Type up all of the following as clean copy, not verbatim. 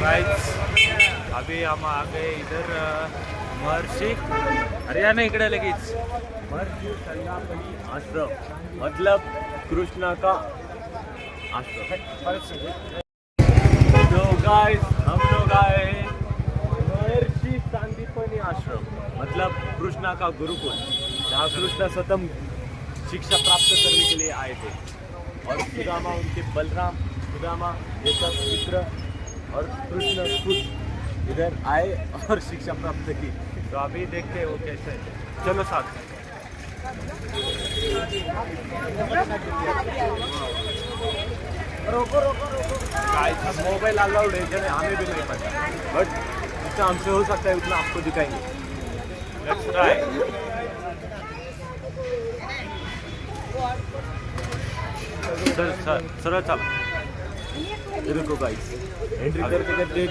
Guys अभी हम आ गए इधर महर्षि हरियाणा इकडे लगेच महर्षि संदापनी आश्रम मतलब कृष्णा का आश्रम। तो गाइस हम लोग आए हैं महर्षि संदीपनी आश्रम मतलब कृष्णा का गुरुकुल, जहाँ कृष्णा स्वतः शिक्षा प्राप्त करने के लिए आए थे और सुदामा उनके बलराम सुदामा ये सब मित्र और कृष्ण खुद इधर आए और शिक्षा प्राप्त की। तो अभी देखते हैं वो कैसे है। चलो साथ गाइस अब मोबाइल अलाउड है क्या नहीं हमें भी नहीं पता, बट जितना हमसे हो सकता है उतना आपको दिखाएंगे। Let's try. सरळ चला। रुको गाइस एंट्री करते करते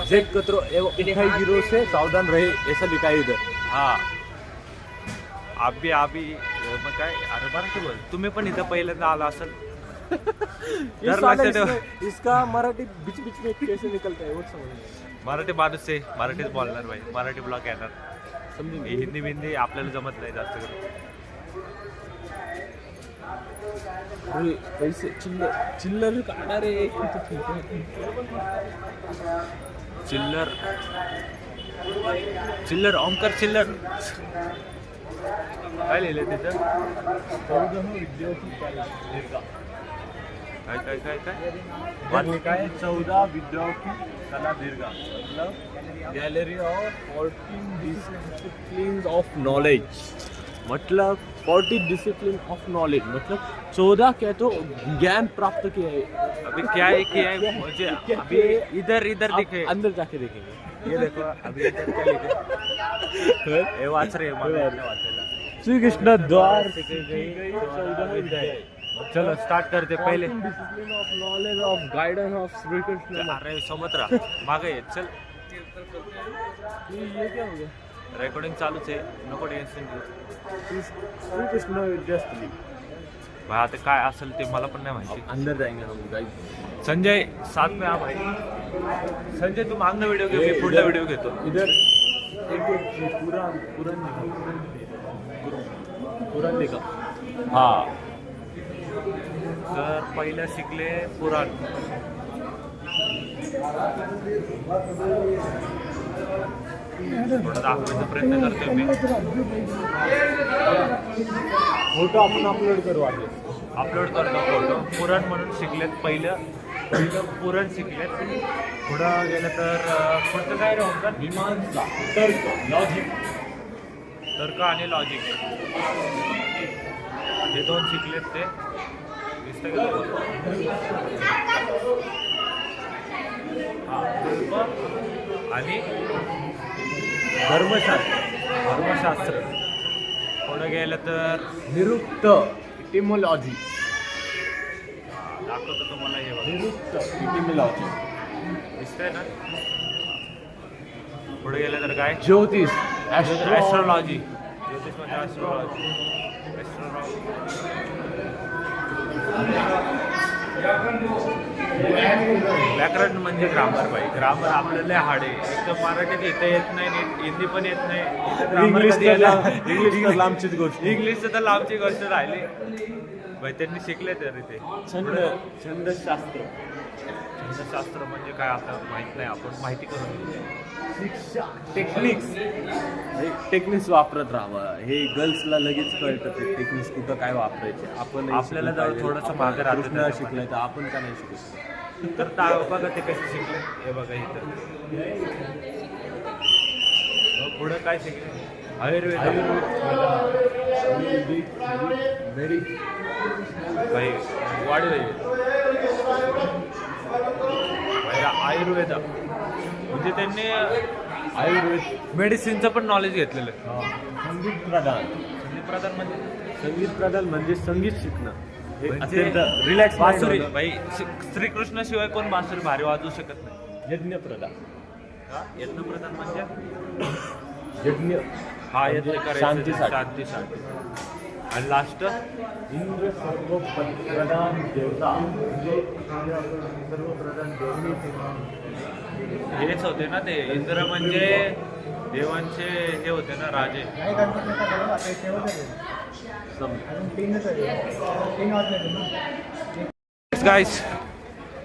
चेक करो दिखाई गिरो से सावधान रहे ऐसा लिखा है इधर। हा अभी मग काय अरे मराठी बोल तुम्ही पण इथं पहिल्यांदा आला असेल इस साल इसका मराठी बीच बीच में कैसे निकलता है वो समझ मराठी माणूस आहे मराठीच बोलणार भाई मराठी ब्लॉग येणार समझेंगे। हिंदी बिंदी आपल्याला जमत नाही जास्त करून अरे पैसे चिल्लर चिल्लर काढा रे चिल्लर चिल्लर ओमकार चिल्लर काय लिहिलंय तिथं काय काय 14 विद्याओं की कला दीर्घा मतलब gallery of 14 discipline of knowledge मतलब 40 डिसिप्लिन ऑफ नॉलेज मतलब 14 क्या तो ज्ञान प्राप्त किया है। अभी क्या है मुझे अभी इधर दिखे अंदर जाके देखेंगे। ये देखो अभी इधर क्या लिखे हे वाच रे मला वाचायला श्री कृष्ण द्वार चलो स्टार्ट करते पहिले discipline of knowledge of guidance of Shri Krishna. अरे सोबत राहा मागे ये चल ये क्या हो गया? रेकॉर्डिंग चालूच आहे नको टेन्शन घेऊ श्री कृष्ण विद्यास्थली भाई आता काय असेल ते मला पण नाही माहिती अंदर जाएंगे हम गाइस। संजय साथ में आ भाई संजय तू मागणं व्हिडिओ घे मी पुढला व्हिडिओ घेतो इधर एक पुराण देखा हा तर पहिलं शिकले पुराण थोडं दाखवायचा प्रयत्न करतोय मी फोटो आपण अपलोड करू आधी अपलोड करतो फोटो पुराण म्हणून शिकलेत पहिलं पुराण शिकलेत पुढं गेलं तर पुढचं काय रे होतं मीमांसा तर्क लॉजिक तर्क आणि लॉजिक हे दोन शिकलेत ते दिसतं का आणि धर्मशास्त्र पुढं गेलं तर निरुक्त इटिमोलॉजी दाखवतो तुम्हाला हे बघा निरुक्त इटिमोलॉजी दिसतंय ना पुढे गेलं तर काय ज्योतिष ॲस्ट्रॉलॉजी ज्योतिष म्हणजे ॲस्ट्रॉलॉजी व्याकरण म्हणजे ग्रामर भाई ग्रामर आपल्याला हाड आहे एक तर मराठीत इथं येत नाही नीट हिंदी पण येत नाही इंग्लिश लांबचीच गोष्ट इंग्लिशचं तर लांबची गोष्ट राहिली भाई त्यांनी शिकले तरी ते छंदशास्त्र छंदशास्त्र म्हणजे काय आता माहित नाही आपण माहिती करून घेऊ शिक्षा टेक्निक्स वापरत राहावं हे गर्ल्सला लगेच कळतं ते टेक्निक्स कुठं काय वापरायचे आपण आपल्याला जर थोडंसं मागे राहतं शिकलंय तर आपण का नाही शिकू शकतो तर बघा ते कसे शिकले हे बघा इथं पुढं काय शिकले आयुर्वेद भाई वाढ आयुर्वेद म्हणजे त्यांनी आयुर्वेद मेडिसिनचं पण नॉलेज घेतलेलं संगीत प्रधान म्हणजे संगीत शिकणं हे अत्यंत रिलॅक्स बासुरी भाई श्रीकृष्ण शिवाय कोण बासुरी भारी वाजवू शकत नाही यज्ञ प्रधान यज्ञप्रधान म्हणजे यज्ञ हा यज्ञ करायचं शांतीसाठी. शांतीसाठी आणि लास्ट इंद्र सर्व प्रधान देवता म्हणजे सर्वप्रधान हेच होते ना ते इंद्र म्हणजे देवांचे हे होते ना राजे. गाईस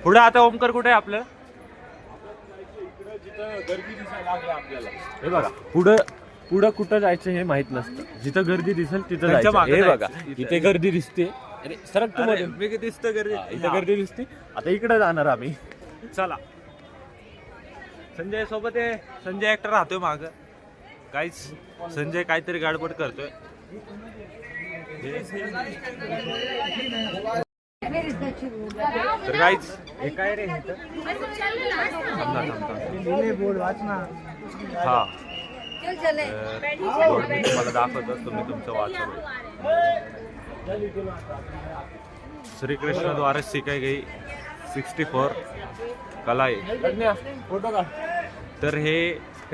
पुढे आता ओमकार कुठे आहे आपलं? गर्दी दिसायला लागली आपल्याला. हे बघा पुढं कुठं जायचं हे माहित नसतं. जिथं गर्दी दिसेल तिथं त्यांच्या जायचं. मागे हे बघा जायचं. इथे गर्दी दिसते. अरे सरक तू मध्ये. मी किती दिसतं गर्दी? इथे गर्दी दिसते. आता इकडे जाणार आम्ही. चला संजय सोबत आहे. संजय ऍक्टर राहतोय माग. गाईस संजय काहीतरी गडबड करतोय. तर गाईच हे काय रे इथं? हा बोर्ड मी तुम्हाला दाखवतो. तुम्ही तुमचं वाचा. श्रीकृष्ण द्वारा शिकाई गई 64 कला आहे. फोटो काढ. तर हे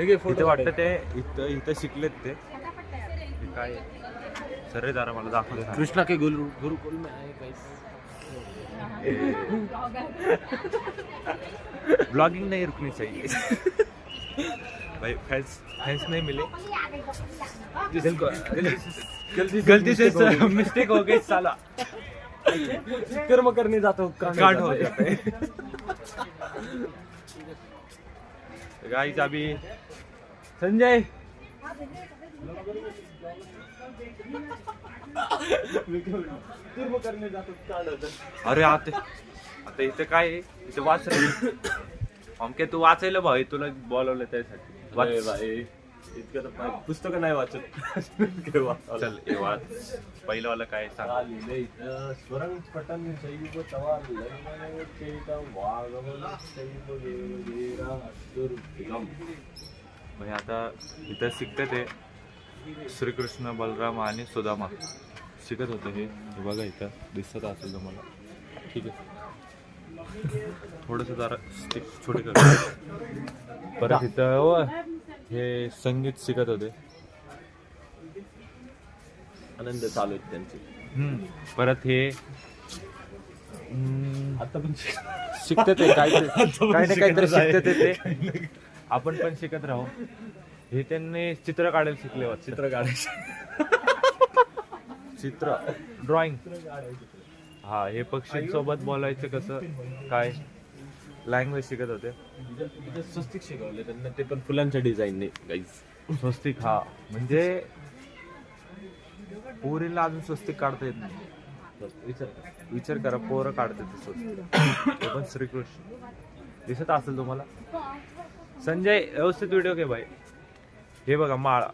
इथे वाटतं ते इथं शिकलेत ते काय सर रे जरा मला दाखवतो. कृष्णा के गुरुकुल में आए गाइस. ब्लॉगिंग नहीं रुकनी चाहिए भाई. फैंस नहीं मिले. गलती से मिस्टेक हो गई साला. कर्म करने जातो कांड हो जाता है. गाइस अभी संजय कर्म करने जातो कांड होतं. अरे आता इथं काय आहे? इथं वाच रे. अमके तू वाचायला भाई तुला बोलवलं त्यासाठी. अरे भाई इतकं तर पुस्तकं नाही वाचत. चल हे वाच. पहिलं वाला काय सांग. लिहिले इथं स्वरंग पटन शैव तवा लंगनवचेतं वागवल शैव वेरा दुर्गम. म्हणजे आता इथं शिकते ते श्रीकृष्ण बलराम आणि सुदामा शिकत होतं. हे बघा इथं दिसत असेल तुम्हाला. ठीक आहे थोडंसं जरा स्टिक छोटी कर. परत इथं हे संगीत शिकत होते. आनंद चालू आहेत त्यांचे. परत हे आता पण शिकते ते काही नाही काहीतरी शिकते ते. आपण पण शिकत राहू. हे त्यांनी चित्र काढायला शिकले होते. चित्र काढायचे. चित्र ड्रॉइंग. हा हे पक्षींसोबत बोलायचं कसं काय लँग्वेज शिकत होते. स्वस्तिक शिकवले त्यांना ते पण फुलांच्या डिझाईनने गाईज. स्वस्तिक हा म्हणजे पोरीला अजून स्वस्तिक काढता येत नाही. विचार करा पोरं काढते ते स्वस्तिक. ते पण श्रीकृष्ण दिसत असेल तुम्हाला. संजय व्यवस्थित व्हिडिओ घे भाई. हे बघा माळा.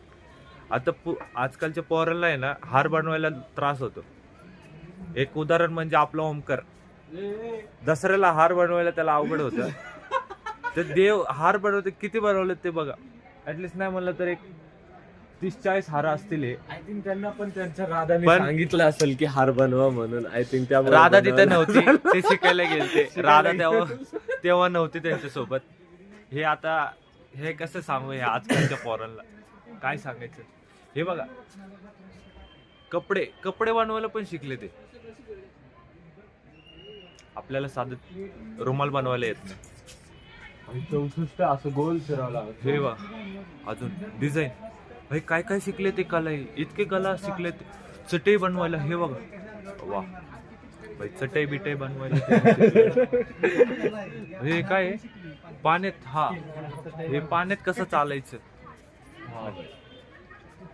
आता आजकालच्या पोरांना आहे ना हार बनवायला त्रास होतो. एक उदाहरण म्हणजे आपला ओमकार. दसऱ्याला हार बनवायला त्याला अवघड होतं. तर देव हार बनवते किती बनवले ते बघा. ऍटलिस्ट नाही म्हणलं तर एक 30-40 हार असतील. आय थिंक त्यांना पण त्यांच्या राधाने सांगितलं असेल की हार बनवा म्हणून. आय थिंक त्या राधा तिथे नव्हती. ते शिकायला गेलते. राधा तेव्हा नव्हती त्यांच्यासोबत. हे आता हे कसं सांगू हे आजकालच्या पोरांना काय सांगायचं. हे बघा कपडे बनवायला पण शिकले ते. आपल्याला साधं रुमाल बनवायला येत नाही. 64 असं गोल फिरावं लागत. हे बघा अजून डिझाईन भाई काय काय शिकले ते कला. इतके कला शिकले ते. चटई बनवायला हे बघा वा भाई. चटई बिटई बनवायला हे काय पाण्यात. हा हे पाण्यात कसं चालायचं.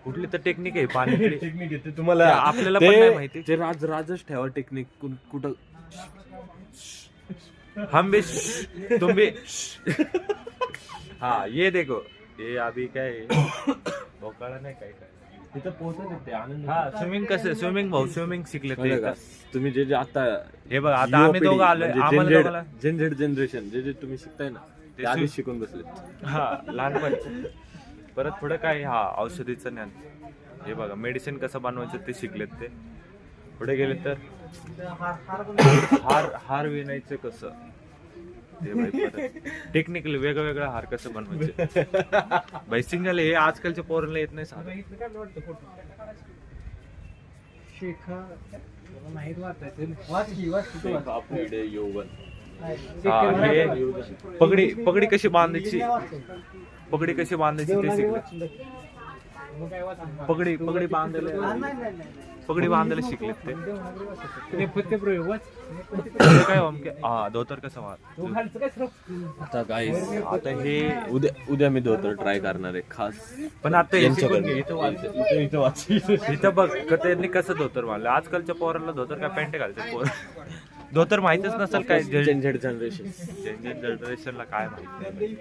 कुठली तर टेक्निक आहे पाण्यातली. टेक्निक येते तुम्हाला. आपल्याला पण नाही माहिती. ते राजच ठेवा टेक्निक. कुठं हम भी तुम भी. हा ये देखो ये अभी काय भोकाळा नाही काय तिथं पोहोचत येते आनंद. हा स्विमिंग कसं स्विमिंग भाऊ स्विमिंग शिकले ते. तुम्ही जे आता हे बघा आता आम्ही दोघं आलोय. आम्हाला दोघांना जनरेशन जे तुम्ही शिकताय ना ते आधी शिकून बसले. हा लहानपणी. परत पुढे काय हा औषधीचं ज्ञान. हे बघा मेडिसिन कसं बनवायचं ते शिकलेत ते. पुढे गेले तर हार विणायचं कसं ते. टेक्निकली वेगवेगळा हार कसं बनवायचे. बाई सिंगल हे आजकालच्या पोरांना येत नाही. शेखा माहित वाचायचं शेखा भिडे यौवन. हा, हे पगडी कशी बांधायची, पगडी कशी बांधायची ते शिकले. पगडी बांधायला शिकलेत ते. हे काय ओमके? हा, धोतर कसं मार. आता गाईस, आता हे उद्या मी धोतर ट्राय करणार आहे खास. पण आता हे शिकून यांच्याकडे घे. इथं वाच. इथं बघ का त्यांनी कसं धोतर मारलं. आजकालच्या पोराला धोतर काय पॅन्ट घालतात पोर. धोतर माहितच नसेल काय. जनरेशन जनरेशनला काय माहिती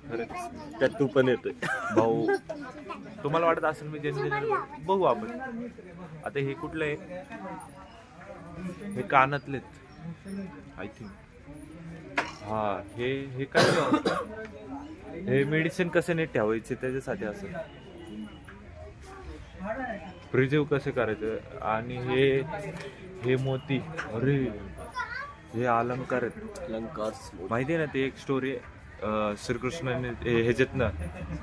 खरंच. त्यात तू पण येतोय भाऊ. तुम्हाला वाटत असेल मी जनरेशन. बघू आपण. आता हे कुठलं आहे? हे कानातलेत आय थिंक. हा, हे काय हे मेडिसिन कसे नाही ठेवायचे त्याच्यासाठी असं. प्रिझर्व कसे करायचं. आणि हे मोती. अरे हे अलंकार आहेत. माहिती आहे ना ते एक स्टोरी आहे. श्रीकृष्णाने ह्याच्यातनं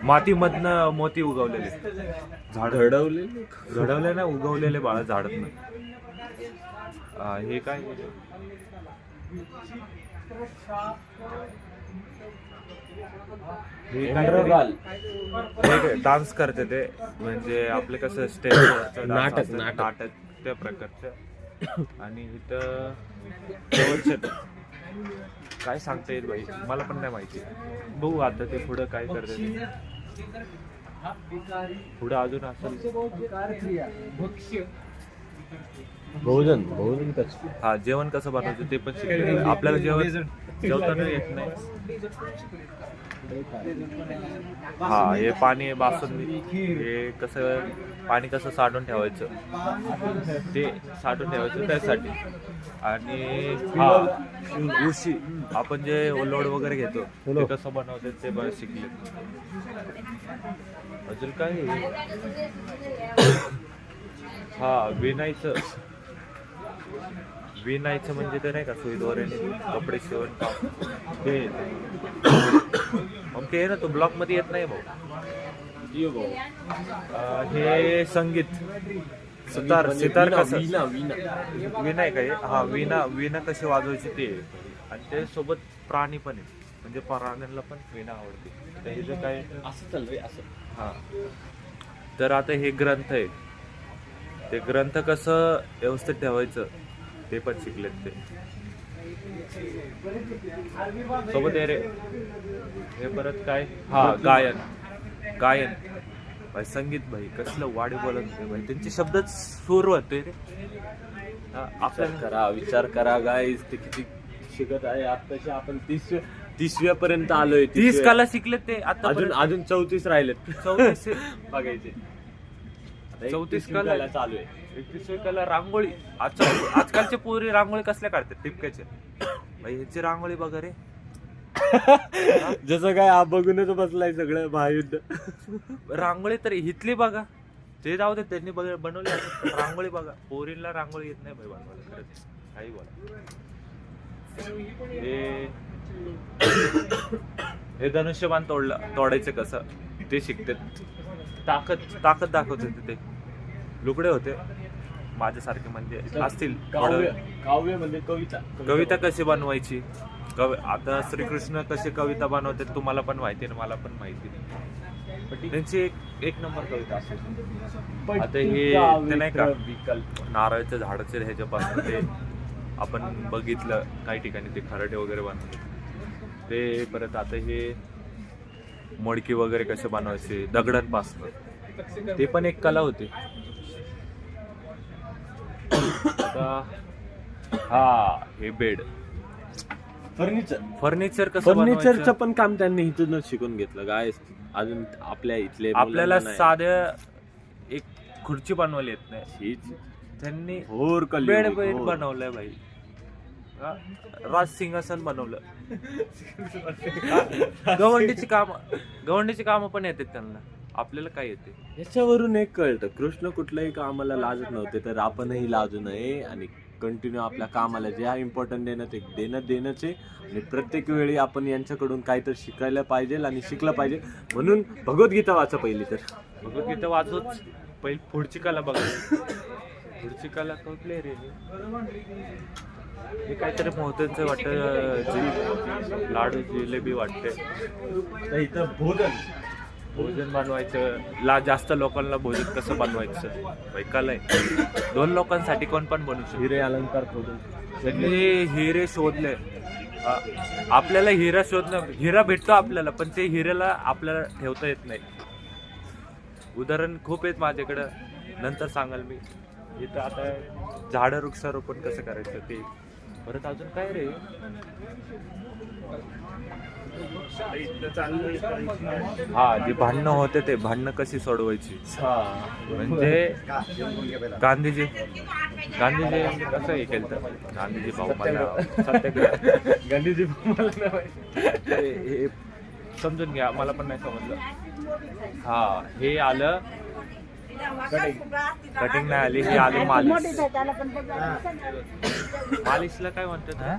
मातीमधनं मोती उगवलेले. झाड घडवले ना, उगवलेले बाळा झाडातनं. हे काय हे डान्स करते ते. म्हणजे आपले कसं स्टेज नाटक त्या प्रकारचं. आणि इथं प्रवचन. काय सांगता येईल बाई, मला पण नाही माहिती. बघू आता ते पुढं काय करते. पुढं अजून असेल. बहुजन हा, जेवण कसं बनवायचं ते पण शिकले. आपल्याला जेवताना येत नाही. हा, हे पाणी आहे बासुंदी. हे कसं पाणी कसं साठवून ठेवायचं ते साठवून ठेवायचं त्यासाठी. आणि हा, उशी आपण जे लोड वगैरे घेतो ते कसं बनवतात ते पण शिकले. अजून काय? हा, विणायचं म्हणजे ते नाही का सुईद्वारे कपडे शिवण काम. ते ओके ना, तो ब्लॉक मध्ये येत नाही भाऊ. हे संगीत. सितार कसं विना आहे काय? हा, विना कशी वाजवायची ते. आणि ते सोबत प्राणी पण आहे. म्हणजे प्राण्यांना पण विना आवडते. हे जे काय असं चाललंय असं. हा, तर आता हे ग्रंथ आहे. ते ग्रंथ कसं व्यवस्थित ठेवायचं ते पण शिकलेत ते. सोबत रे हे परत काय? हा, गायन भाई. संगीत भाई कसलं वाढी बोलत होते भाई. त्यांचे शब्दच सूर होते रे. आपल्याला विचार करा गाईस, ते किती शिकत आहे. आताशी आपण 30व्या पर्यंत आलोय. 30 कला शिकलेत ते. आता अजून 34 राहिलेत 34 बघायचे. 34 कला चालू आहे. 31 कला. रांगोळी. आजकालचे पोरी रांगोळी कसल्या काढतात टिपक्याचे भाई. ह्याची रांगोळी बघा रे. जसं काय हा बघूनच बसलाय सगळं महायुद्ध. रांगोळी तर इथली बघा. ते जाऊ दे, त्यांनी बनवली. रांगोळी बघा. पोरींना रांगोळी येत नाही भाई बनवायला. खरंच काही बोला. हे धनुष्यबाण तोडायचं कसं ते शिकतात. ताकद दाखवत होते ते. लुकडे होते माझ्यासारखे म्हणजे असतील. काव्य म्हणजे कविता कशी बनवायची. आता श्रीकृष्ण कशी कविता बनवतात तुम्हाला पण माहिती ना, मला पण माहिती. त्यांची एक नंबर कविता असते. आता हे नाही का नारळाच्या झाडाचे ह्याच्यापासून ते आपण बघितलं काही ठिकाणी ते खराटे वगैरे बनवतात ते. परत आता हे मडकी वगैरे कसे बनवायचे दगडांपासून ते पण एक कला होती. हा, हे बेड. फर्निचर कसं फर्निचरचं पण काम त्यांनी इथूनच शिकून घेतलं गायस. अजून आपल्या इथले आपल्याला साध्या एक खुर्ची बनवली येत नाही. त्यांनी बेड बनवलंय भाई. राज सिंहासन बनवलं. गवंडीची कामं पण येतात त्यांना. आपल्याला काय येते. याच्यावरून एक कळतं कृष्ण कुठल्याही कामाला लाजत नव्हते, तर आपणही लाजू नये आणि कंटिन्यू आपल्या कामाला जे इम्पॉर्टंट देणंच आहे. आणि प्रत्येक वेळी आपण यांच्याकडून काहीतरी शिकायला पाहिजे आणि शिकलं पाहिजे. म्हणून भगवद्गीता वाचा पहिली तर. भगवद्गीता वाचूच पहिली पुढची कला बघा. पुढची कला कुठली रे हे काहीतरी मोहत्यांचं वाटतं लाडू जिलेबी वाटते तर इथं भोजन बनवायचं जास्त लोकांना भोजन कसं बनवायचं भाई कला आहे 2 लोकांसाठी कोण पण बनवू शकतो हिरे अलंकार खोदून त्यांनी हिरे शोधले आपल्याला हिरा शोधणं हिरा भेटतो आपल्याला पण ते हिऱ्याला आपल्याला ठेवता येत नाही उदाहरण खूप आहेत माझ्याकडं नंतर सांगाल मी इथं आता झाडं वृक्षारोपण कसं करायचं ते परत अजून काय रे हा जे भांडणं होते ते भांडणं कशी सोडवायची म्हणजे गांधीजी कसं हे केलं गांधीजी भाऊ मला सत्याग्रह गांधीजी मला हे समजून घ्या मला पण नाही समजलं हा हे आलं कटिंग नाही आली हे आलं मालिश मालिशला काय म्हणतात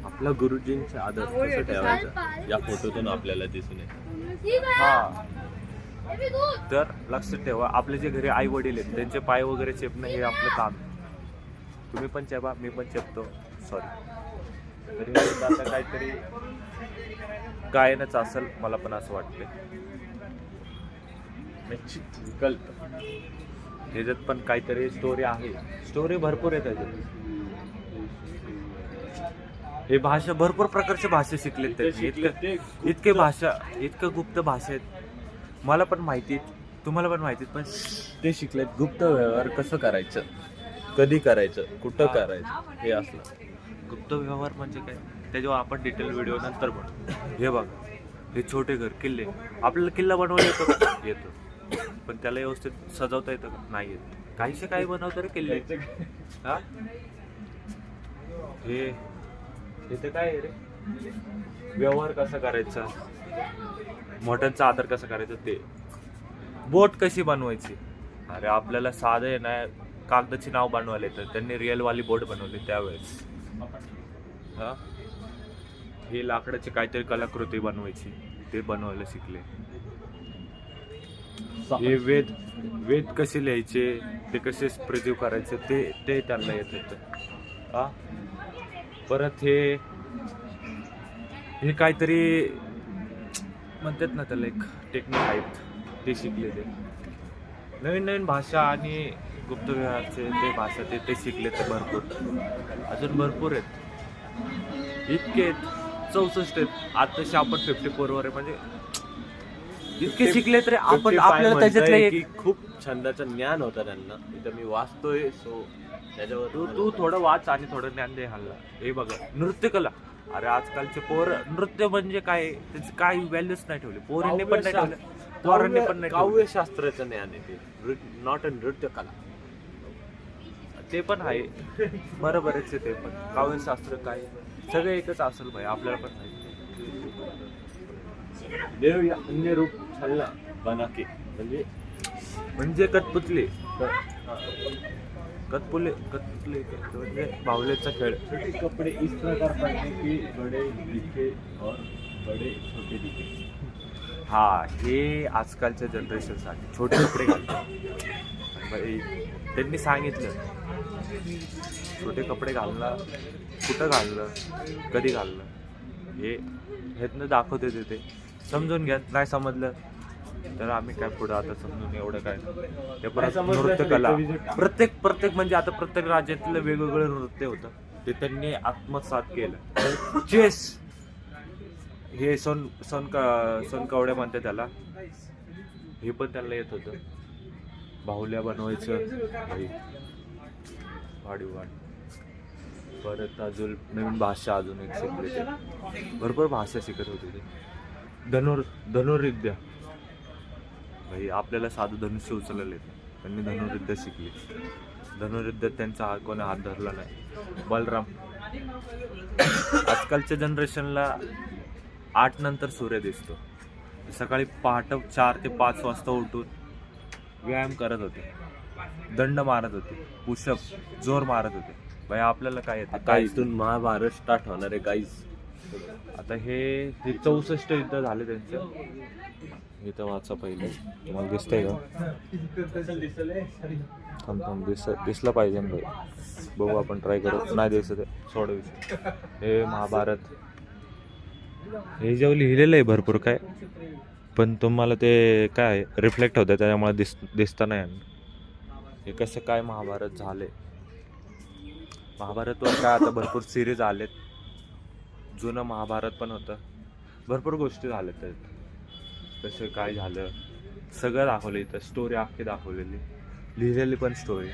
आपला गुरुजींचा आदर कसं ठेवायचा या फोटोतून आपल्याला दिसून येतं. हा तर लक्षात ठेवा आपले जे घरी आई वडील आहेत त्यांचे पाय वगैरे चेपणं हे आपलं काम आहे. तुम्ही पण चेपा मी पण चेपतो सॉरी तरी आता काहीतरी गायनच असेल मला पण असं वाटतंय निश्चित विकल्प त्याच्यात पण काहीतरी स्टोरी आहे स्टोरी भरपूर आहे त्याच्यात हे भाषा भरपूर प्रकारच्या भाषा शिकलेत त्यांनी इतके गुप्त भाषा आहेत मला पण माहिती तुम्हाला पण माहिती पण ते शिकलेत गुप्त व्यवहार कसं करायचं कधी करायचं कुठं करायचं हे असलं गुप्त व्यवहार म्हणजे काय त्याच्यावर आपण डिटेल व्हिडिओ नंतर बनवू हे बघा हे छोटे घर किल्ले आपल्याला किल्ला बनवता येतो का येतो पण त्याला व्यवस्थित सजवता येतं का नाही येत काहीशे काही बनवतं रे किल्ले हा हे इथे काय आहे रे व्यवहार कसा करायचा मोठ्यांचा आदर कसा करायचा ते बोट कशी बनवायची अरे आपल्याला साधं आहे ना कागदाची नाव बनवायला येतं त्यांनी रिअलवाली बोट बनवली त्यावेळेस हा ही लाकडाची काहीतरी कलाकृती बनवायची ते बनवायला शिकले हे वेद कसे लिहायचे ते कसे प्रिझर्व करायचे ते त्यांना येत होतं हा परत हे काहीतरी म्हणतात ना त्याला एक टेक्निक आहेत ते शिकले ते नवीन भाषा आणि गुप्त व्यवहारचे ते भाषा ते शिकले ते भरपूर अजून भरपूर आहेत इतके 64 आहेत आताशी आपण 54 वर आहे म्हणजे इतके शिकले तरी आपण आपल्याला त्याच्यातले एक खूप छंदाचं ज्ञान होतं त्यांना इथं मी वाचतोय सो त्याच्यावर तू थोडं वाच आणि थोडं ज्ञान दे हल्ला हे बघा नृत्यकला अरे आजकालचे पोर नृत्य म्हणजे काय त्याची काही व्हॅल्यूच नाही ठेवली पोरांनी पण नाही ठेवलं पोरांनी पण नाही काव्यशास्त्राचं ज्ञान आहे ते नॉट अ नृत्यकला ते पण आहे बरोबरच आहे ते पण काव्यशास्त्र काय सगळं एकच असेल भाई आपल्याला पण माहिती देव या अन्य रूप छलना बना के म्हणजे कठपुतली म्हणजे बाहुलेचा खेळ छोटे कपडे इस प्रकार पहनने की बड़े दिखे और बड़े छोटे दिखे हा हे आजकालच्या जनरेशनसाठी छोटे कपडे घालतात भाई त्यांनी सांगितलं छोटे कपडे घालणं कुठं घालणं कधी घालणं हे ह्यातनं दाखवते ते समजून घ्या नाही समजलं तर आम्ही काय पुढं आता समजून एवढं काय ते परत नृत्यकला प्रत्येक म्हणजे आता प्रत्येक राज्यातलं वेगवेगळं नृत्य होतं ते त्यांनी आत्मसात केलं चेस हे सोनकवड्या म्हणते त्याला हे पण त्यांना येत होतं बाहुल्या बनवायचं वाढीव परत अजून नवीन भाषा अजून एक शिकले ते भरपूर भाषा शिकत होते ते धनुर्विद्या भाई आपल्याला साधं धनुष्य उचलले त्यांनी धनुर्विद्या शिकली धनुर्विद्यात त्यांचा कोणी हात धरला नाही बलराम आजकालच्या जनरेशनला 8 नंतर सूर्य दिसतो सकाळी पहाटे 4 ते 5 वाजता उठून व्यायाम करत होते दंड मारत होते पुशअप जोर मारत होते भाई आपल्याला काय येतं काय इथून महाभारत स्टार्ट होणार आहे गाईज आता हे 64 युद्ध झाले त्यांचं इथं वाचा पहिले तुम्हाला दिसतंय का थांब दिसलं पाहिजे ना भाई. बघू आपण ट्राय करू. नाही दिसत आहे, सोड विषय. हे महाभारत हे जेव्हा लिहिलेलं आहे भरपूर काय, पण तुम्हाला ते काय रिफ्लेक्ट होतं त्याच्यामुळे दिसतं नाही. हे कसं काय महाभारत झाले. महाभारतवर काय आता भरपूर सिरीज आलेत. जुनं महाभारत पण होतं, भरपूर गोष्टी झाल्यात त्यात. कसं काय झालं सगळं दाखवलं इथं. स्टोरी अख्खी दाखवलेली, लिहिलेली पण स्टोरी.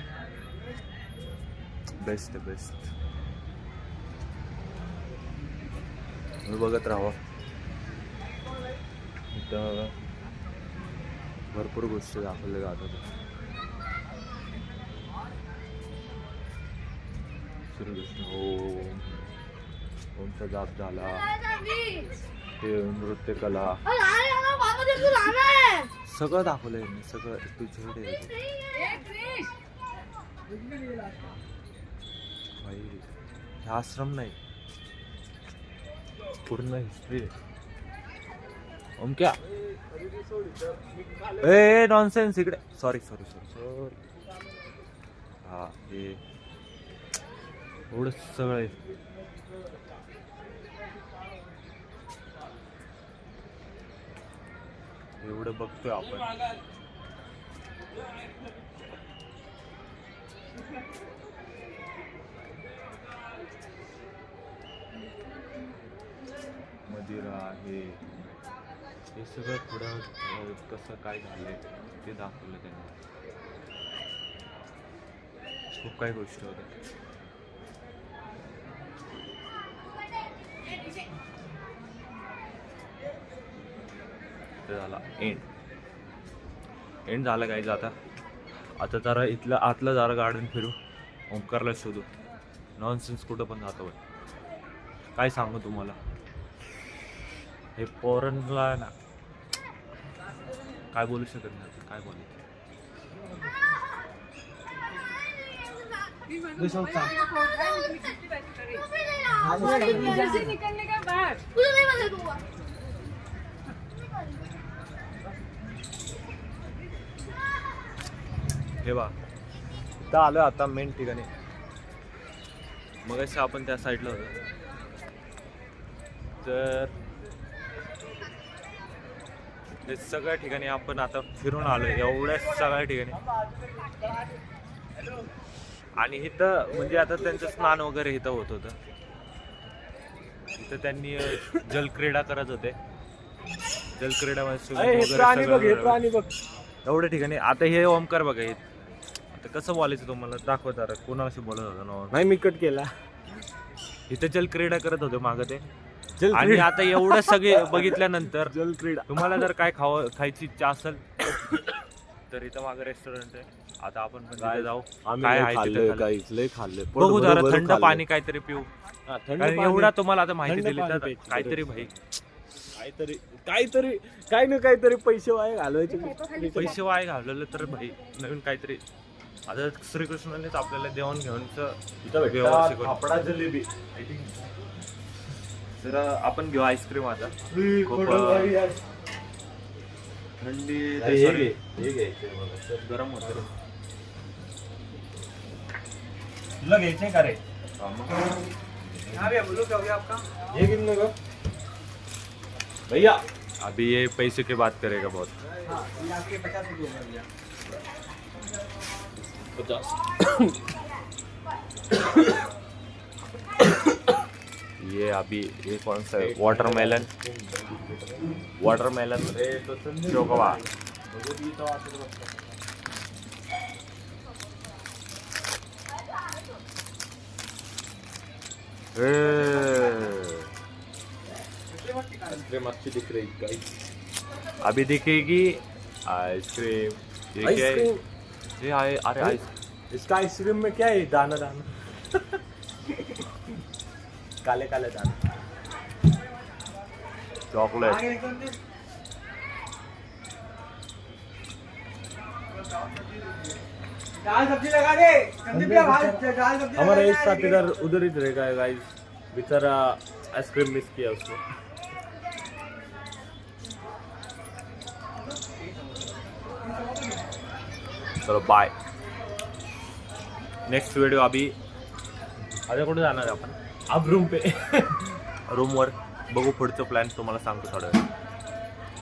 Best best. मी बघत राहावं. इथं भरपूर गोष्टी दाखवल्या जातात. श्रीकृष्ण ओमचा जाप झाला, ते नृत्य कला सगळं दाखवलंय. सगळं तू झेड भाई. हे आश्रम नाही, पूर्ण हिस्ट्री. ओमक्या ए नॉनसेन्स इकडे. सॉरी. हा हे एवढं सगळं आहे. एवढं बघतोय आपण. मदिरा हे सगळं थोडं कसं काय झालंय ते दाखवलं त्यांनी. खूप काही गोष्टी होत्या. ते झाला एंड झालं काय. आता जरा इथलं आतलं जरा गार्डन फिरू, ओंकारला शोधू. नॉनसेन्स कुठं पण जातो काय सांगू तुम्हाला. हे पोरांना ना काय बोलू शकत नाही. काय बोलू निकलने का बाद हे बा इथं आलं आता मेन ठिकाणी. मग असे आपण त्या साईडला होतो. तर हे सगळ्या ठिकाणी आपण आता फिरून आलो. एवढ्या सगळ्या ठिकाणी. आणि इथं म्हणजे आता त्यांचं स्नान वगैरे इथं होत होतं. इथं त्यांनी जलक्रीडा करत होते. जलक्रीडामध्ये एवढ्या ठिकाणी. आता हे ओमकार बघा. आता कसं बोलायचं तुम्हाला दाखवत जरा. कोणाशी बोलत होता ना. नाही मी कट केला. इथं जलक्रीडा करत होते मागं ते. आणि आता एवढं सगळे बघितल्यानंतर जलक्रीडा तुम्हाला जर काय खायची इच्छा असेल तर इथं मागं रेस्टॉरंट आहे. आता आपण पण तिथे जाऊ. काय आहे तिथे खाल्लं. बघू जरा थंड पाणी काहीतरी पिऊ. कारण एवढा तुम्हाला आता माहिती दिली तर काहीतरी भाई काही ना काहीतरी पैसे वाया घालवायचे. पैसे वाया घालवले तर भाई नवीन काहीतरी. आता श्रीकृष्णानेच आपल्याला देवाण घेऊनच फाफडा जलेबी. जरा आपण घेऊ आईस्क्रीम. आता थंडी गरम होत. तुला घ्यायचंय का रे? ये कितने का भैया? अभी ये पैसे की बात करेगा बहुत. 50. ये अभी ये कौन सा है? Watermelon chocobar. आइसक्रीम अच्छी दिख रही गाइस. अभी दिखेगी आइसक्रीम. ये क्या है? ये आए अरे आइस. इसका आइसक्रीम में क्या है? दाना दाना. काले काले दाने. चॉकलेट. दाल सब्जी लगा दे. संदीप भैया दाल सब्जी. हमारा एक साथ इधर उधर ही रहेगा गाइस. बेचारा आइसक्रीम मिस किया उसने. चलो बाय. नेक्स्ट व्हिडिओ अभी आता कुठे जाणार आहे आपण अब रूम पे रूमवर बघू पुढचं प्लॅन तुम्हाला सांगतो थोड्या वेळ